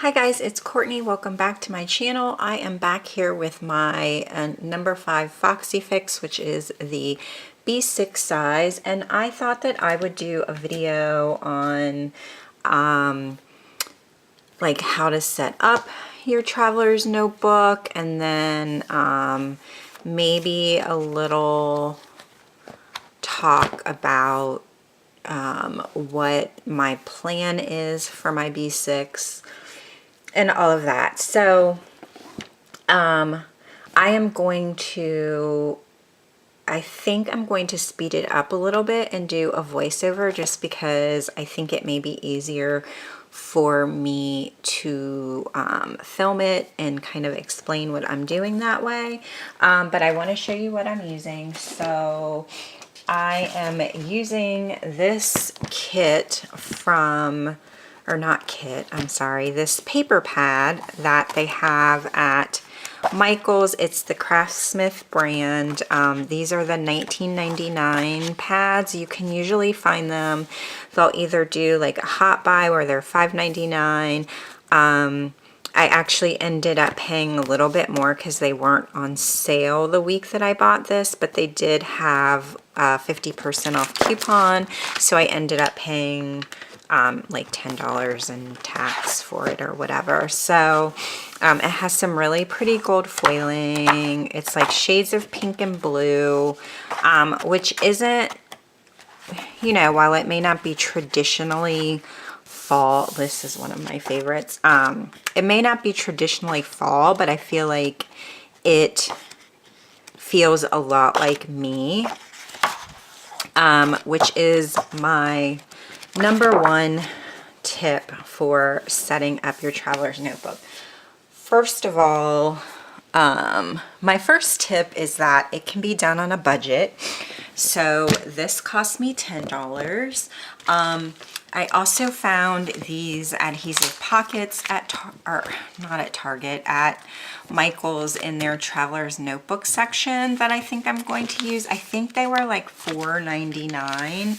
Hi guys, it's Courtney. Welcome back to my channel. I am back here with my number 5 Foxy fix, which is the B6 size, and I thought that I would do a video on like how to set up your traveler's notebook, and then maybe a little talk about what my plan is for my B6 and all of that. So I think I'm going to speed it up a little bit and do a voiceover, just because I think it may be easier for me to film it and kind of explain what I'm doing that way. But I want to show you what I'm using. So I am using this kit from, or not kit, I'm sorry, this paper pad that they have at Michael's. It's the Craftsmith brand. These are the $19.99 pads. You can usually find them. They'll either do like a hot buy where they're $5.99. I actually ended up paying a little bit more because they weren't on sale the week that I bought this, but they did have a 50% off coupon, so I ended up paying like $10 in tax for it or whatever. So it has some really pretty gold foiling. It's like shades of pink and blue, which isn't, you know, while it may not be traditionally fall, this is one of my favorites. It may not be traditionally fall, but I feel like it feels a lot like me, which is my number 1 tip for setting up your traveler's notebook. First of all, my first tip is that it can be done on a budget. So this cost me $10. I also found these adhesive pockets at Michael's in their traveler's notebook section that I think I'm going to use. I think they were like $4.99,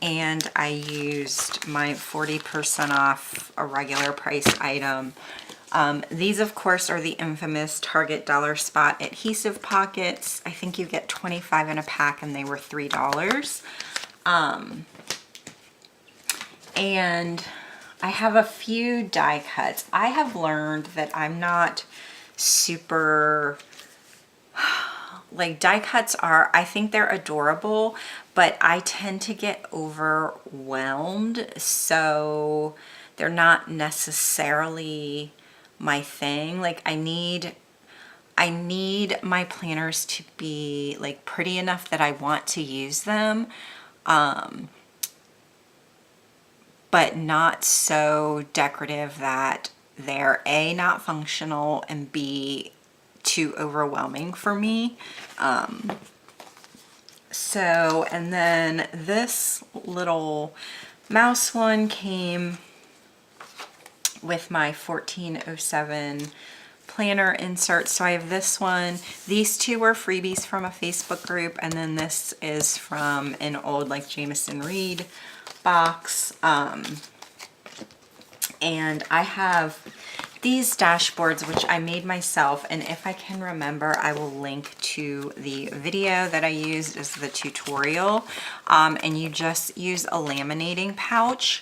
and I used my 40% off a regular price item. These of course are the infamous Target Dollar Spot adhesive pockets. I think you get 25 in a pack, and they were $3. And I have a few die cuts. I have learned that I'm not super, like, die cuts are, I think they're adorable, but I tend to get overwhelmed, so they're not necessarily my thing. Like, I need my planners to be like pretty enough that I want to use them, but not so decorative that they're A, not functional, and B, too overwhelming for me. And then this little mouse one came with my 1407 planner insert. So I have this one. These two were freebies from a Facebook group, and then this is from an old like Jameson Reed box. And I have these dashboards, which I made myself, and if I can remember, I will link to the video that I used as the tutorial. And you just use a laminating pouch,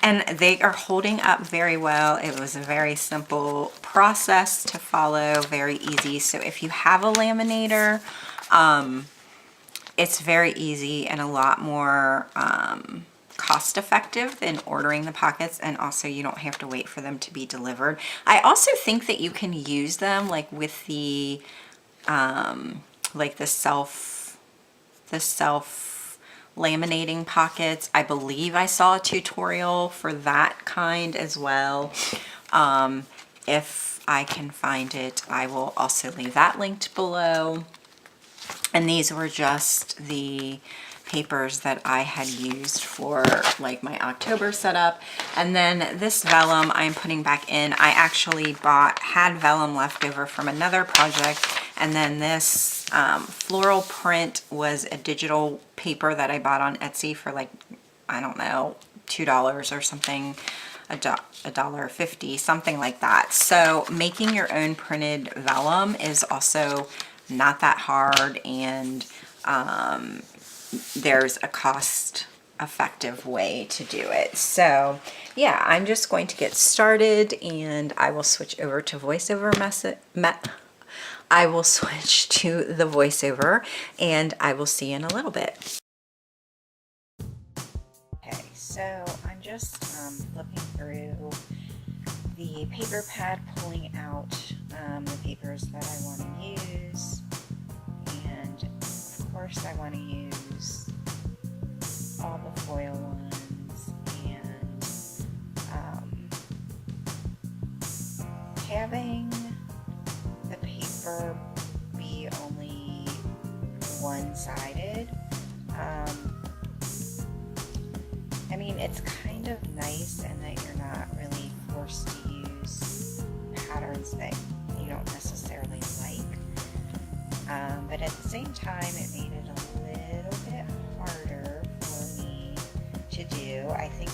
and they are holding up very well. It was a very simple process to follow, very easy. So if you have a laminator, it's very easy and a lot more cost effective than ordering the pockets, and also you don't have to wait for them to be delivered. I also think that you can use them like with the like the self laminating pockets. I believe I saw a tutorial for that kind as well. If I can find it, I will also leave that linked below. And these were just the papers that I had used for like my October setup. And then this vellum I'm putting back in. I actually had vellum left over from another project, and then this floral print was a digital paper that I bought on Etsy for like, I don't know, $2 or something. $1.50, something like that. So making your own printed vellum is also not that hard, and there's a cost effective way to do it. So yeah, I'm just going to get started, and I will switch over to voiceover I will switch to the voiceover, and I will see you in a little bit. Okay, so I'm just flipping through the paper pad, pulling out the papers that I want to use, and of course I want to use all the foil ones, and having the paper be only one-sided, I mean, it's kind of nice in that you're not really forced to use patterns that you don't necessarily like, but at the same time it made it a little bit harder for me to do. I think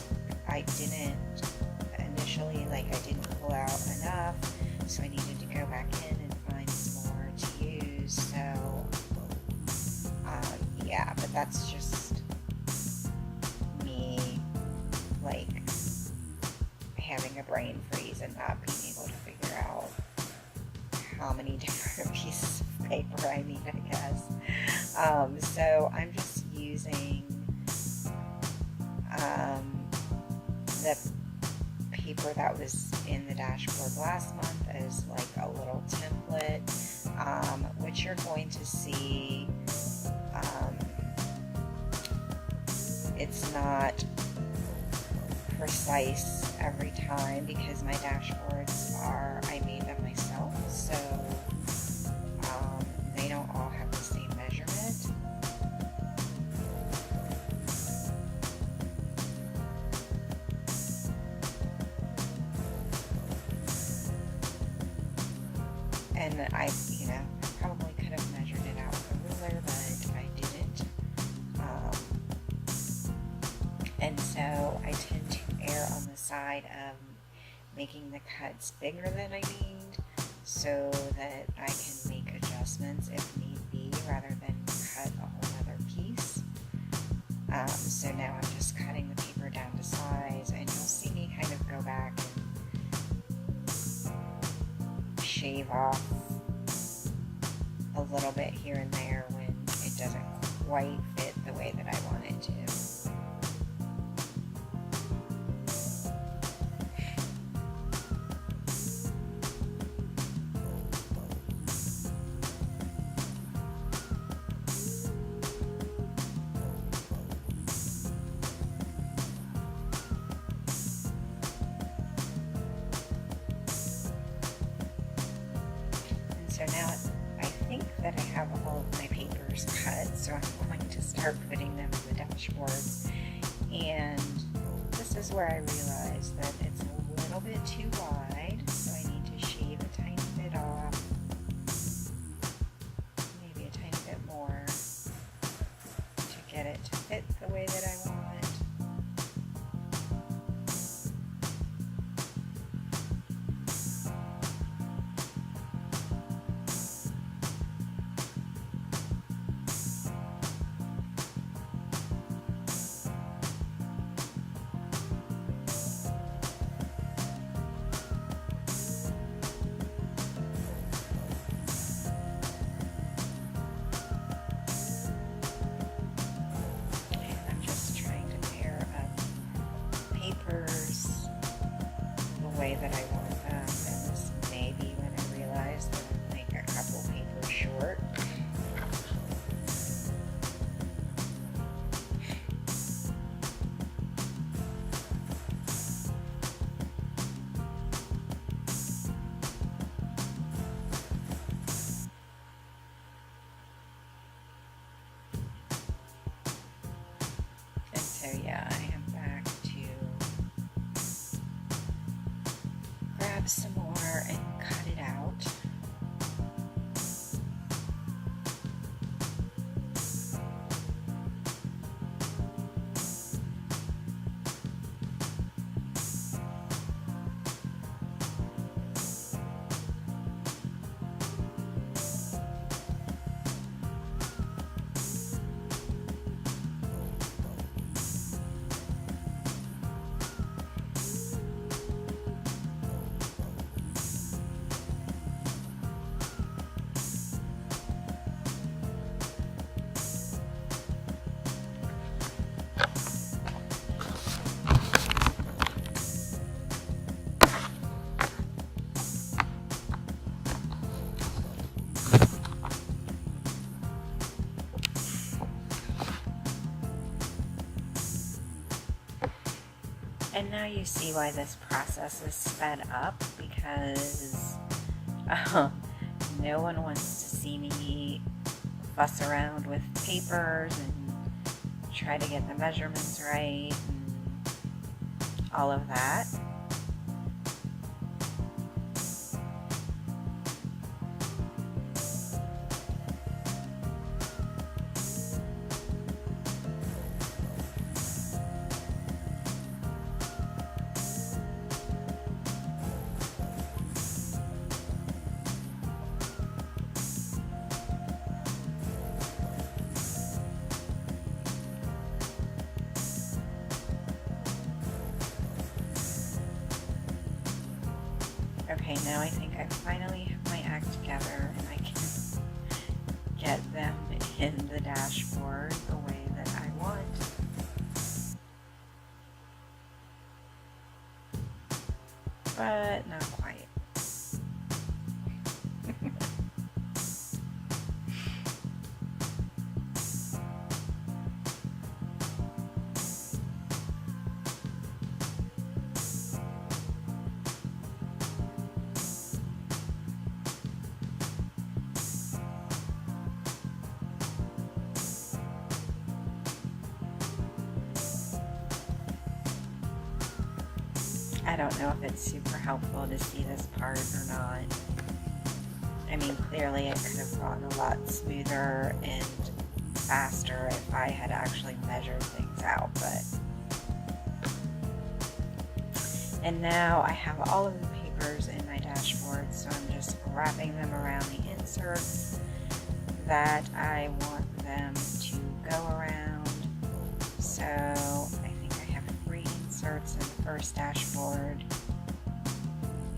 I didn't initially, I didn't pull out enough, so I needed to go back in and find some more to use. So yeah, but that's just me having a brain freeze and not being able to figure out how many different pieces of paper I need, I guess. So I'm just using the paper that was in the dashboard last month as a little template, which you're going to see. It's not precise every time because my dashboards I made them myself, so they don't all have the same measurement. And I probably could have measured it out with a ruler, but I didn't. And so I tend to err on the side of making the cuts bigger than I need, so that I can make adjustments if need be, rather than cut a whole other piece. So now I'm just cutting the paper down to size, and you'll see me kind of go back and shave off a little bit here and there when it doesn't quite fit the way that I want it to. So now I think that I have all of my papers cut, so I'm going to start putting them in the dashboards. And this is where I realized that it's a little bit too wide, so I need to shave a tiny bit off, maybe a tiny bit more, to get it to fit the way that I want. The way that I want them, and this may be when I realize that I'm a couple papers short. And so yeah, I am back to now you see why this process is sped up, because no one wants to see me fuss around with papers and try to get the measurements right and all of that. Okay, now I think I finally have my act together and I can get them in the dashboard the way that I want. But not quite. I don't know if it's super helpful to see this part or not. I mean, clearly it could have gone a lot smoother and faster if I had actually measured things out, but... And now I have all of the papers in my dashboard, so I'm just wrapping them around the inserts that I want them to go around. So I think I have 3 inserts in the first dashboard,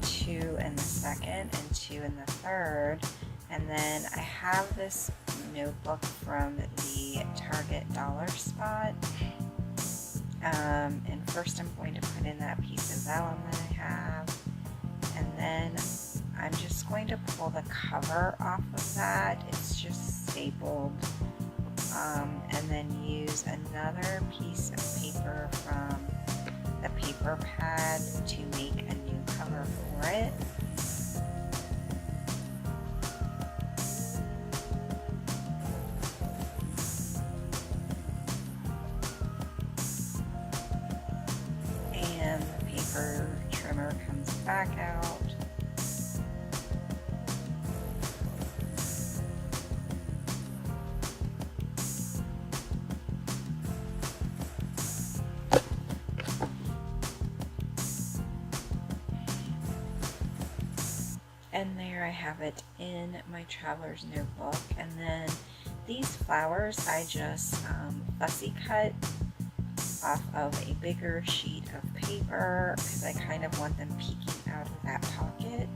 2 in the second, and 2 in the third. And then I have this notebook from the Target dollar spot. And first I'm going to put in that piece of vellum that I have, and then I'm just going to pull the cover off of that. It's just stapled, and then use another piece of paper from the paper pad to make a new cover for it. And the paper trimmer comes back out. And there I have it in my traveler's notebook. And then these flowers I just fussy cut off of a bigger sheet of paper because I kind of want them peeking out of that pocket.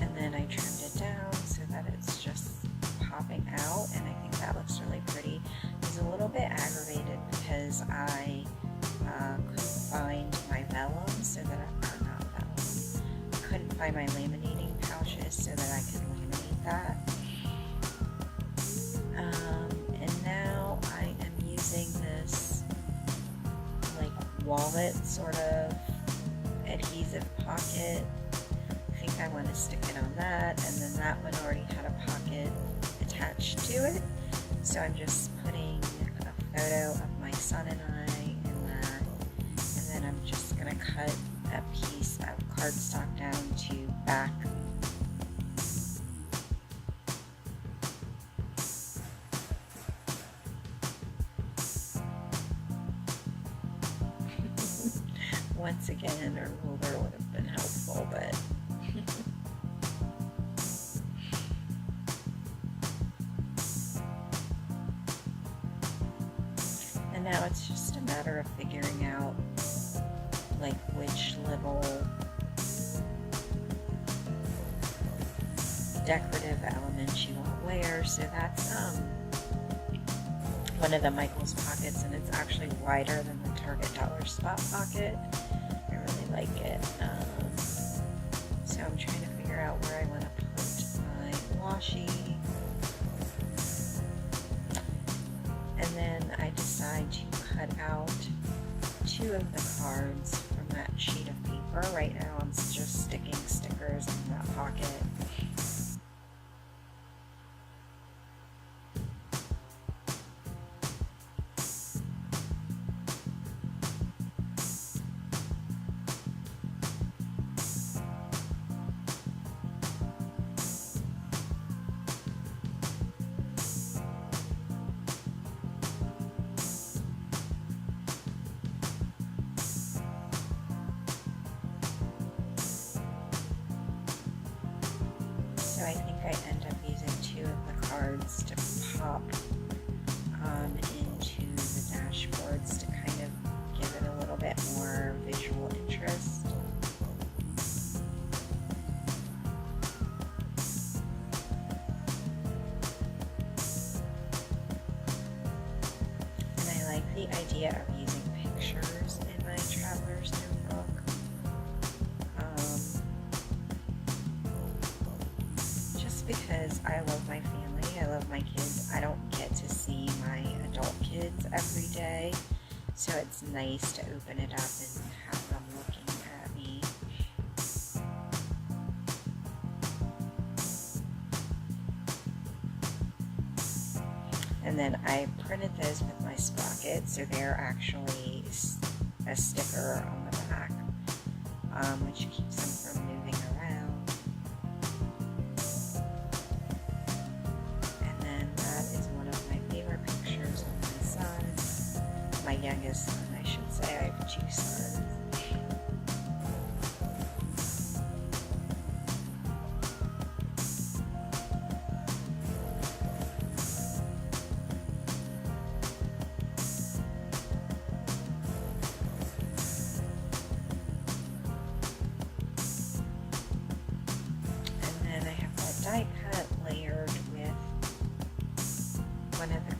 And then I trimmed it down so that it's just popping out, and I think that looks really pretty. I was a little bit aggravated because I couldn't find my vellum, so that couldn't find my laminating pouches so that I could laminate that. And now I am using this like wallet sort of adhesive pocket. I think I want to stick it on that, and then that one already had a pocket attached to it. So I'm just putting a photo of my son and I in that, and then I'm just going to cut a piece of cardstock down to back once again, a ruler would have been helpful, but and now it's just a matter of figuring out like which little decorative elements you want where. So that's one of the Michaels pockets, and it's actually wider than the Target dollar spot pocket. I really like it. So I'm trying to figure out where I want to put my washi. And then I decide to cut out 2 of the cards from that sheet of paper. Right now I'm just sticking stickers in that pocket. So I think I end up using 2 of the cards to pop into the dashboards to kind of give it a little bit more visual interest. And I like the idea of using pictures in my traveler's notebook. Because I love my family, I love my kids. I don't get to see my adult kids every day, so it's nice to open it up and have them looking at me. And then I printed those with my sprocket, so they're actually a sticker on the back, which keeps them from moving around. My youngest son, I should say. I have 2 sons. And then I have that die cut layered with one of the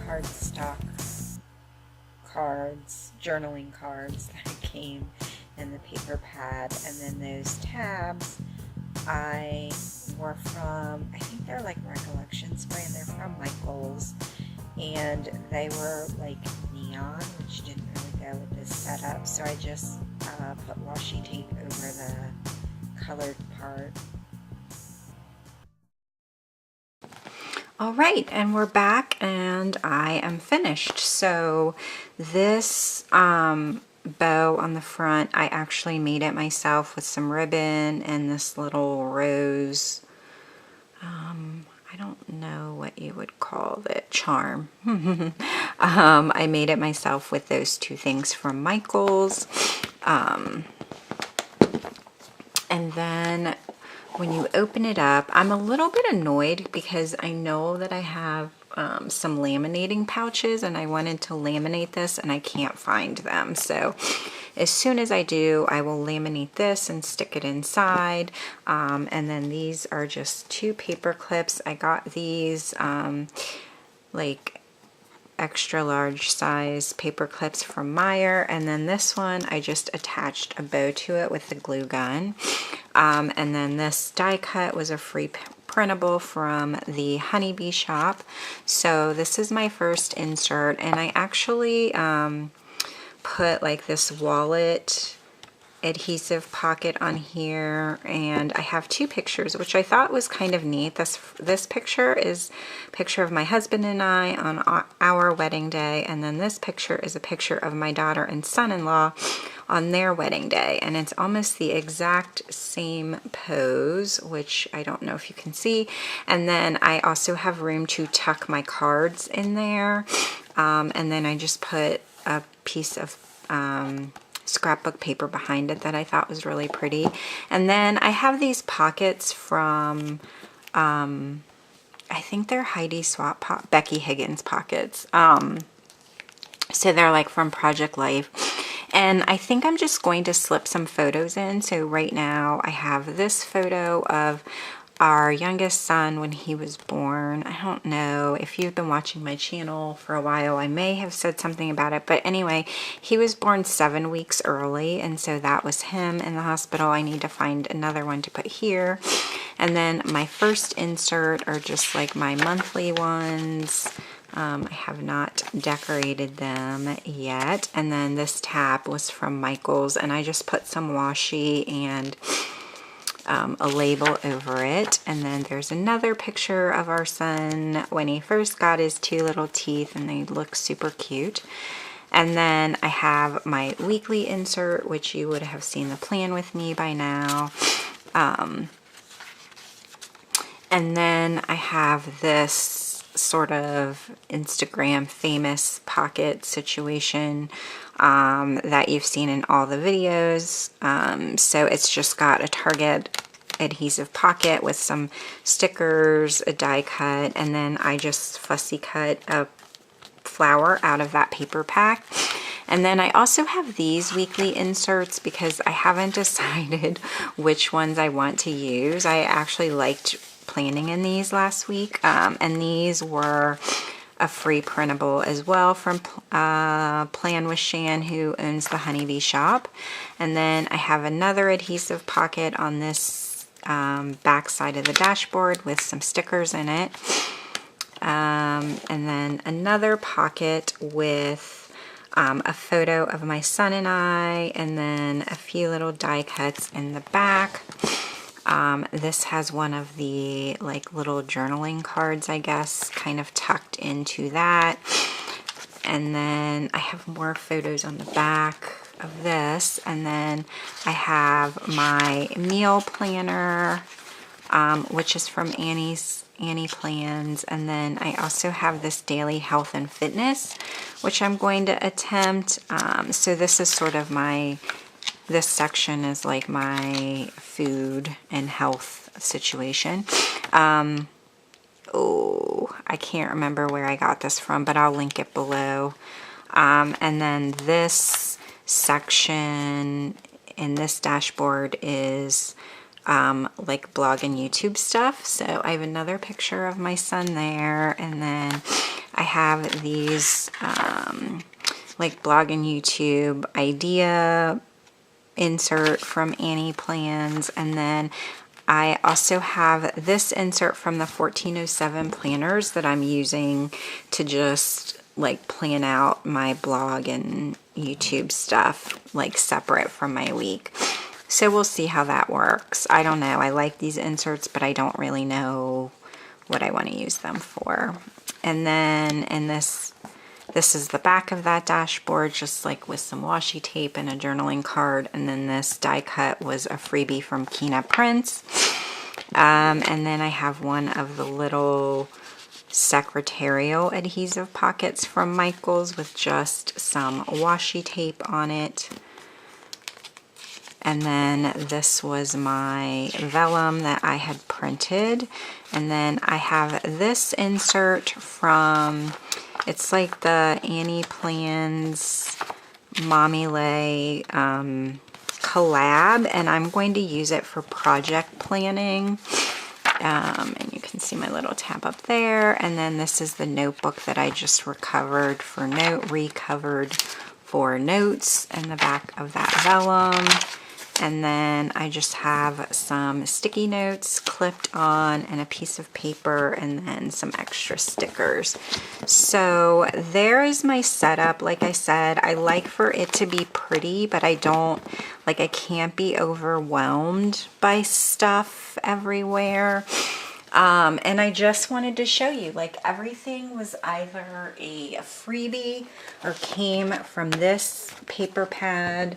cardstock cards, journaling cards that came in the paper pad. And then those tabs were from, I think they're like Recollection Spray, and they're from Michael's, and they were like neon, which didn't really go with this setup, so I just put washi tape over the colored part. All right, and we're back, and I am finished. So this bow on the front, I actually made it myself with some ribbon and this little rose, I don't know what you would call it, charm. I made it myself with those 2 things from Michael's. And then when you open it up, I'm a little bit annoyed because I know that I have some laminating pouches, and I wanted to laminate this and I can't find them. So as soon as I do, I will laminate this and stick it inside. And then these are just 2 paper clips. I got these like extra large size paper clips from Meyer, and then this one I just attached a bow to it with the glue gun. And then this die cut was a free printable from the Honeybee shop. So this is my first insert, and I actually put like this wallet adhesive pocket on here, and I have 2 pictures, which I thought was kind of neat. This picture is a picture of my husband and I on our wedding day, and then this picture is a picture of my daughter and son-in-law on their wedding day, and it's almost the exact same pose, which I don't know if you can see. And then I also have room to tuck my cards in there, and then I just put a piece of scrapbook paper behind it that I thought was really pretty. And then I have these pockets from I think they're Heidi Swap Becky Higgins pockets. So they're like from Project Life, and I think I'm just going to slip some photos in. So right now I have this photo of our youngest son when he was born. I don't know if you've been watching my channel for a while, I may have said something about it, but anyway, he was born 7 weeks early, and so that was him in the hospital. I need to find another one to put here. And then my first insert are just like my monthly ones. I have not decorated them yet. And then this tab was from Michael's, and I just put some washi and a label over it. And then there's another picture of our son when he first got his 2 little teeth, and they look super cute. And then I have my weekly insert, which you would have seen the plan with me by now. And then I have this sort of Instagram famous pocket situation that you've seen in all the videos. So it's just got a Target adhesive pocket with some stickers, a die cut, and then I just fussy cut a flower out of that paper pack. And then I also have these weekly inserts because I haven't decided which ones I want to use. I actually liked planning in these last week, and these were a free printable as well from Plan with Shan, who owns the Honeybee shop. And then I have another adhesive pocket on this back side of the dashboard with some stickers in it. And then another pocket with a photo of my son and I, and then a few little die cuts in the back. This has one of the like little journaling cards, I guess, kind of tucked into that. And then I have more photos on the back of this. And then I have my meal planner, which is from Annie Plans. And then I also have this daily health and fitness, which I'm going to attempt. So this is sort of this section is like my food and health situation. Oh, I can't remember where I got this from, but I'll link it below. And then this section in this dashboard is like blog and YouTube stuff. So I have another picture of my son there, and then I have these like blog and YouTube idea insert from Annie Plans, and then I also have this insert from the 1407 planners that I'm using to just like plan out my blog and YouTube stuff like separate from my week. So we'll see how that works. I don't know. I like these inserts, but I don't really know what I want to use them for. And then in this is the back of that dashboard, just like with some washi tape and a journaling card. And then this die cut was a freebie from Kina Prints. And then I have one of the little secretarial adhesive pockets from Michael's with just some washi tape on it. And then this was my vellum that I had printed. And then I have this insert from, it's like the Annie Plans Mommy Lay collab, and I'm going to use it for project planning. And you can see my little tab up there. And then this is the notebook that I just recovered for notes in the back of that vellum. And then I just have some sticky notes clipped on and a piece of paper, and then some extra stickers. So there is my setup. Like I said, I like for it to be pretty, but I can't be overwhelmed by stuff everywhere. And I just wanted to show you, like, everything was either a freebie or came from this paper pad.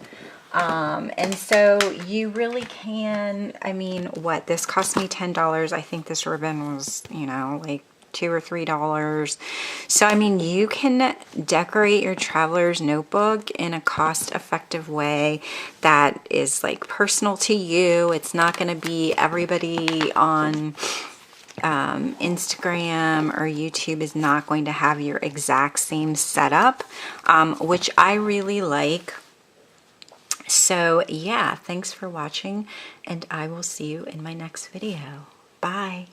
And so you really can, I mean, what, this cost me $10. I think this ribbon was, you know, like $2 or $3. So, I mean, you can decorate your traveler's notebook in a cost-effective way that is like personal to you. It's not going to be everybody on Instagram or YouTube is not going to have your exact same setup, which I really like. So yeah, thanks for watching, and I will see you in my next video. Bye.